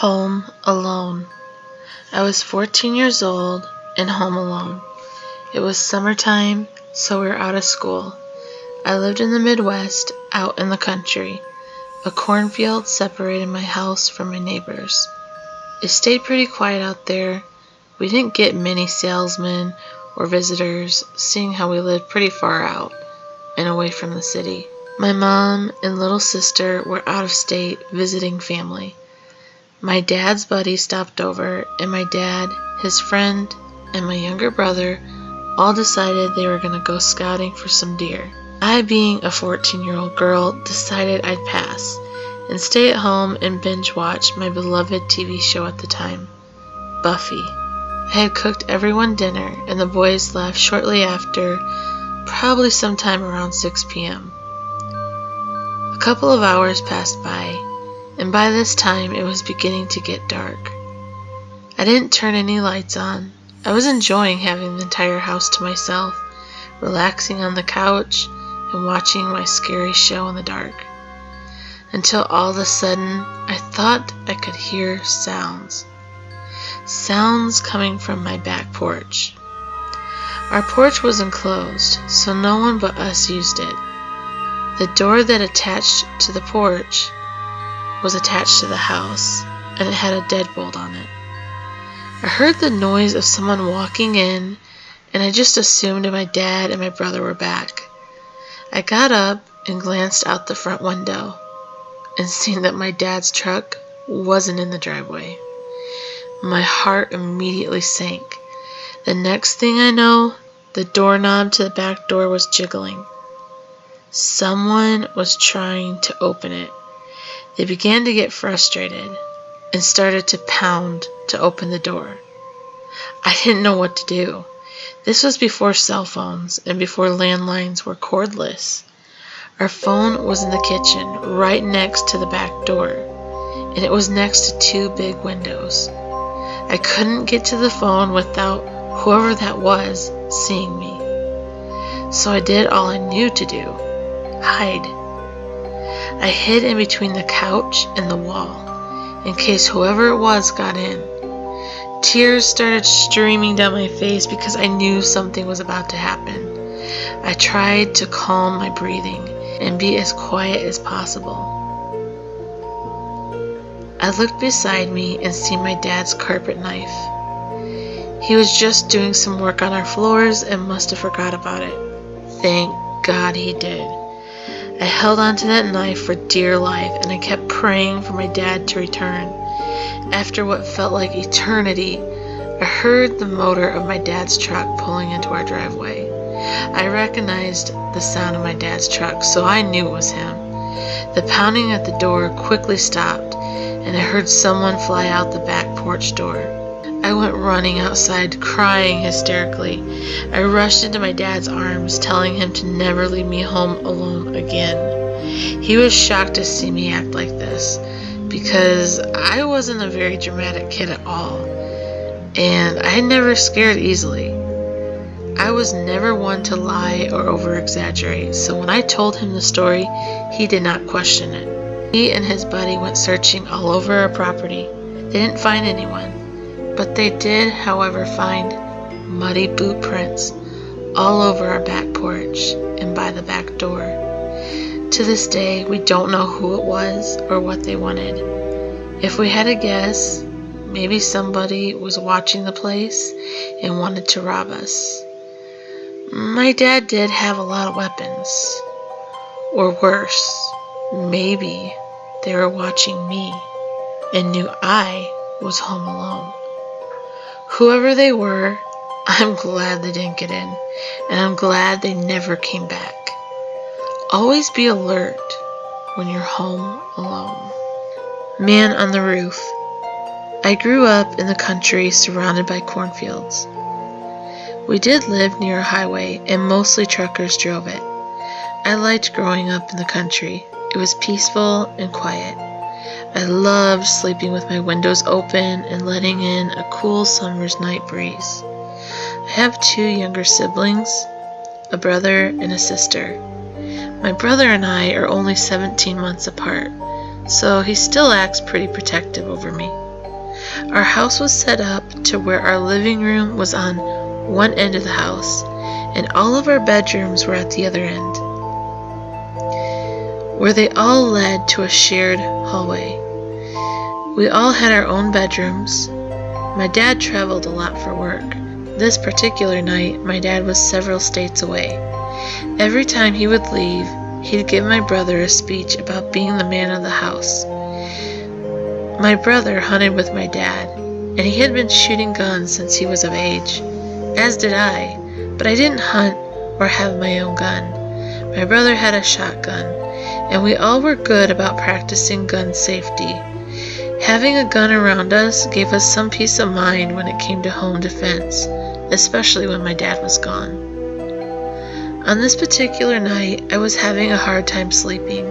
Home alone. I was 14 years old and home alone. It was summertime, so we were out of school. I lived in the Midwest, out in the country. A cornfield separated my house from my neighbors. It stayed pretty quiet out there. We didn't get many salesmen or visitors, seeing how we lived pretty far out and away from the city. My mom and little sister were out of state visiting family. My dad's buddy stopped over, and my dad, his friend, and my younger brother all decided they were going to go scouting for some deer. I, being a 14-year-old girl, decided I'd pass and stay at home and binge watch my beloved TV show at the time, Buffy. I had cooked everyone dinner, and the boys left shortly after, probably sometime around 6 p.m. A couple of hours passed by, and by this time it was beginning to get dark. I didn't turn any lights on. I was enjoying having the entire house to myself, relaxing on the couch and watching my scary show in the dark. Until all of a sudden, I thought I could hear sounds. Sounds coming from my back porch. Our porch was enclosed, so no one but us used it. The door that attached to the porch was attached to the house, and it had a deadbolt on it. I heard the noise of someone walking in, and I just assumed my dad and my brother were back. I got up and glanced out the front window, and seen that my dad's truck wasn't in the driveway. My heart immediately sank. The next thing I know, the doorknob to the back door was jiggling. Someone was trying to open it. They began to get frustrated and started to pound to open the door. I didn't know what to do. This was before cell phones and before landlines were cordless. Our phone was in the kitchen, right next to the back door, and it was next to two big windows. I couldn't get to the phone without whoever that was seeing me. So I did all I knew to do: hide. I hid in between the couch and the wall, in case whoever it was got in. Tears started streaming down my face because I knew something was about to happen. I tried to calm my breathing and be as quiet as possible. I looked beside me and see my dad's carpet knife. He was just doing some work on our floors and must have forgot about it. Thank God he did. I held onto that knife for dear life, and I kept praying for my dad to return. After what felt like eternity, I heard the motor of my dad's truck pulling into our driveway. I recognized the sound of my dad's truck, so I knew it was him. The pounding at the door quickly stopped, and I heard someone fly out the back porch door. I went running outside, crying hysterically. I rushed into my dad's arms, telling him to never leave me home alone again. He was shocked to see me act like this, because I wasn't a very dramatic kid at all, and I never scared easily. I was never one to lie or over-exaggerate, so when I told him the story, he did not question it. He and his buddy went searching all over our property. They didn't find anyone. But they did, however, find muddy boot prints all over our back porch and by the back door. To this day, we don't know who it was or what they wanted. If we had to guess, maybe somebody was watching the place and wanted to rob us. My dad did have a lot of weapons. Or worse, maybe they were watching me and knew I was home alone. Whoever they were, I'm glad they didn't get in, and I'm glad they never came back. Always be alert when you're home alone. Man on the roof. I grew up in the country surrounded by cornfields. We did live near a highway, and mostly truckers drove it. I liked growing up in the country. It was peaceful and quiet. I loved sleeping with my windows open and letting in a cool summer's night breeze. I have two younger siblings, a brother and a sister. My brother and I are only 17 months apart, so he still acts pretty protective over me. Our house was set up to where our living room was on one end of the house, and all of our bedrooms were at the other end, where they all led to a shared hallway. We all had our own bedrooms. My dad traveled a lot for work. This particular night, my dad was several states away. Every time he would leave, he'd give my brother a speech about being the man of the house. My brother hunted with my dad, and he had been shooting guns since he was of age, as did I, but I didn't hunt or have my own gun. My brother had a shotgun, and we all were good about practicing gun safety. Having a gun around us gave us some peace of mind when it came to home defense, especially when my dad was gone. On this particular night, I was having a hard time sleeping.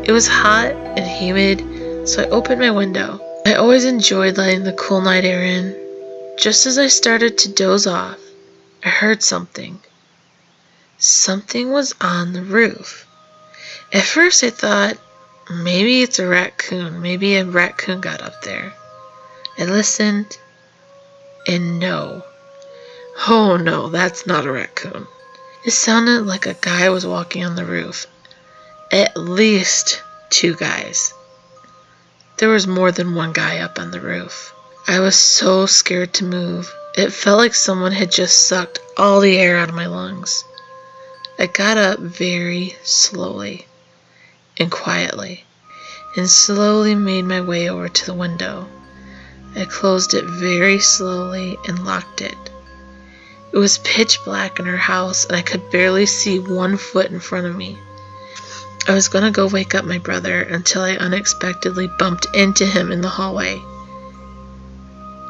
It was hot and humid, so I opened my window. I always enjoyed letting the cool night air in. Just as I started to doze off, I heard something. Something was on the roof. At first I thought, maybe it's a raccoon. Maybe a raccoon got up there. I listened, and no. Oh no, that's not a raccoon. It sounded like a guy was walking on the roof. At least 2 guys. There was more than one guy up on the roof. I was so scared to move. It felt like someone had just sucked all the air out of my lungs. I got up very slowly and quietly, and slowly made my way over to the window. I closed it very slowly and locked it. It was pitch black in our house, and I could barely see 1 foot in front of me. I was going to go wake up my brother until I unexpectedly bumped into him in the hallway.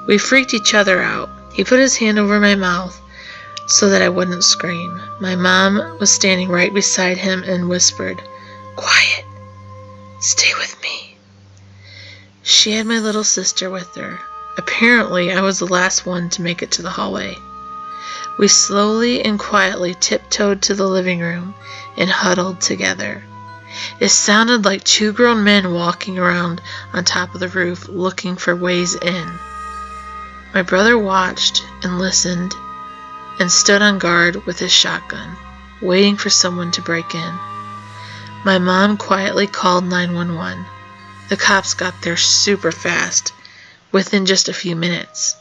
We freaked each other out. He put his hand over my mouth so that I wouldn't scream. My mom was standing right beside him and whispered, "Quiet, stay with me." She had my little sister with her. Apparently, I was the last one to make it to the hallway. We slowly and quietly tiptoed to the living room and huddled together. It sounded like 2 grown men walking around on top of the roof looking for ways in. My brother watched and listened and stood on guard with his shotgun, waiting for someone to break in. My mom quietly called 911. The cops got there super fast, within just a few minutes.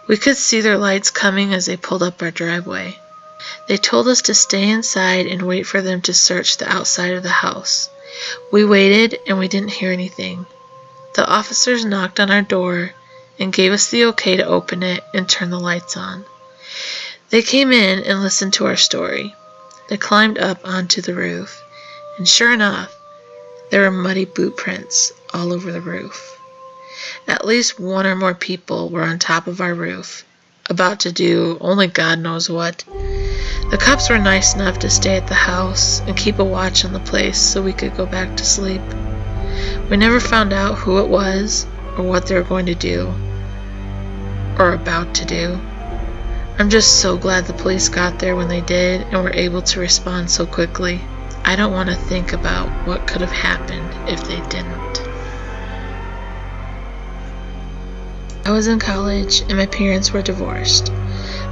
We could see their lights coming as they pulled up our driveway. They told us to stay inside and wait for them to search the outside of the house. We waited and we didn't hear anything. The officers knocked on our door and gave us the okay to open it and turn the lights on. They came in and listened to our story. They climbed up onto the roof, and sure enough, there were muddy boot prints all over the roof. At least 1 or more people were on top of our roof, about to do only God knows what. The cops were nice enough to stay at the house and keep a watch on the place so we could go back to sleep. We never found out who it was or what they were going to do or about to do. I'm just so glad the police got there when they did and were able to respond so quickly. I don't want to think about what could have happened if they didn't. I was in college and my parents were divorced.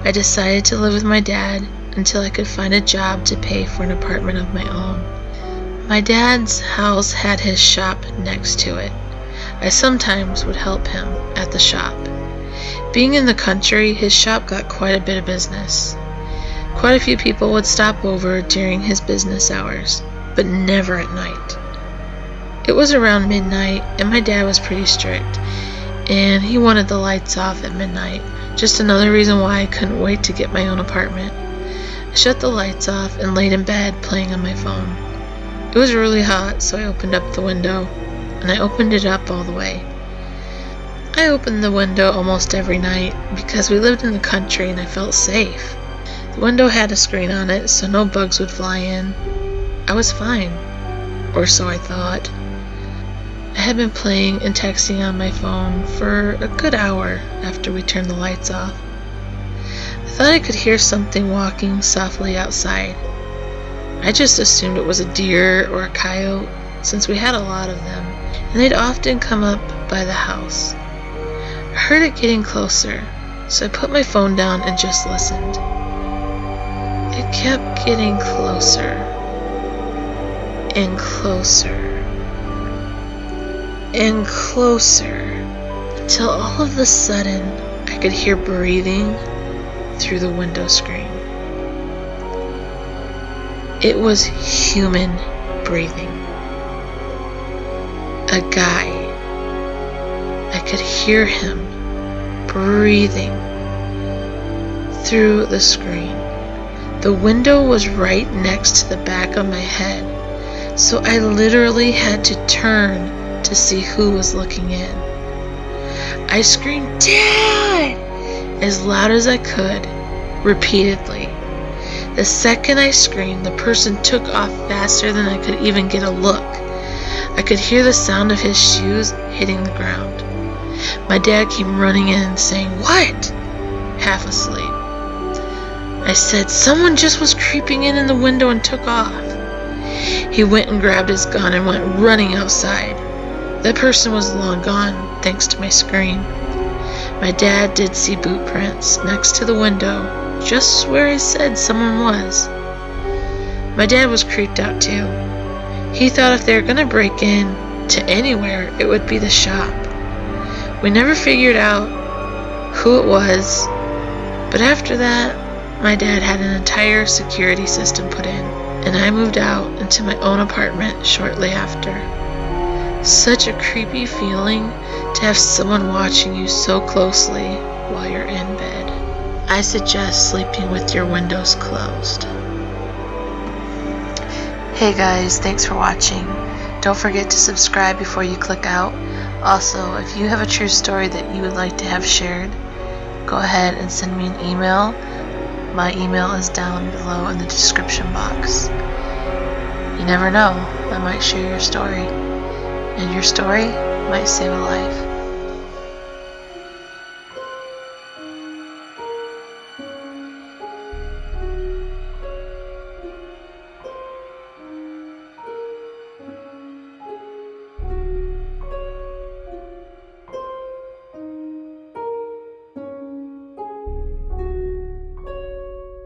I decided to live with my dad until I could find a job to pay for an apartment of my own. My dad's house had his shop next to it. I sometimes would help him at the shop. Being in the country, his shop got quite a bit of business. Quite a few people would stop over during his business hours, but never at night. It was around midnight, and my dad was pretty strict, and he wanted the lights off at midnight. Just another reason why I couldn't wait to get my own apartment. I shut the lights off and laid in bed playing on my phone. It was really hot, so I opened up the window, and I opened it up all the way. I opened the window almost every night because we lived in the country and I felt safe. The window had a screen on it so no bugs would fly in. I was fine, or so I thought. I had been playing and texting on my phone for a good hour after we turned the lights off. I thought I could hear something walking softly outside. I just assumed it was a deer or a coyote since we had a lot of them, and they'd often come up by the house. I heard it getting closer, so I put my phone down and just listened. It kept getting closer and closer and closer until all of a sudden I could hear breathing through the window screen. It was human breathing. A guy. I could hear him breathing through the screen. The window was right next to the back of my head, so I literally had to turn to see who was looking in. I screamed, "Dad!" as loud as I could, repeatedly. The second I screamed, the person took off faster than I could even get a look. I could hear the sound of his shoes hitting the ground. My dad came running in saying, "What?" half asleep. I said, "Someone just was creeping in the window and took off." He went and grabbed his gun and went running outside. That person was long gone, thanks to my scream. My dad did see boot prints next to the window, just where I said someone was. My dad was creeped out too. He thought if they were gonna break in to anywhere, it would be the shop. We never figured out who it was, but after that, my dad had an entire security system put in, and I moved out into my own apartment shortly after. Such a creepy feeling to have someone watching you so closely while you're in bed. I suggest sleeping with your windows closed. Hey guys, thanks for watching. Don't forget to subscribe before you click out. Also, if you have a true story that you would like to have shared, go ahead and send me an email. My email is down below in the description box. You never know, I might share your story, and your story might save a life.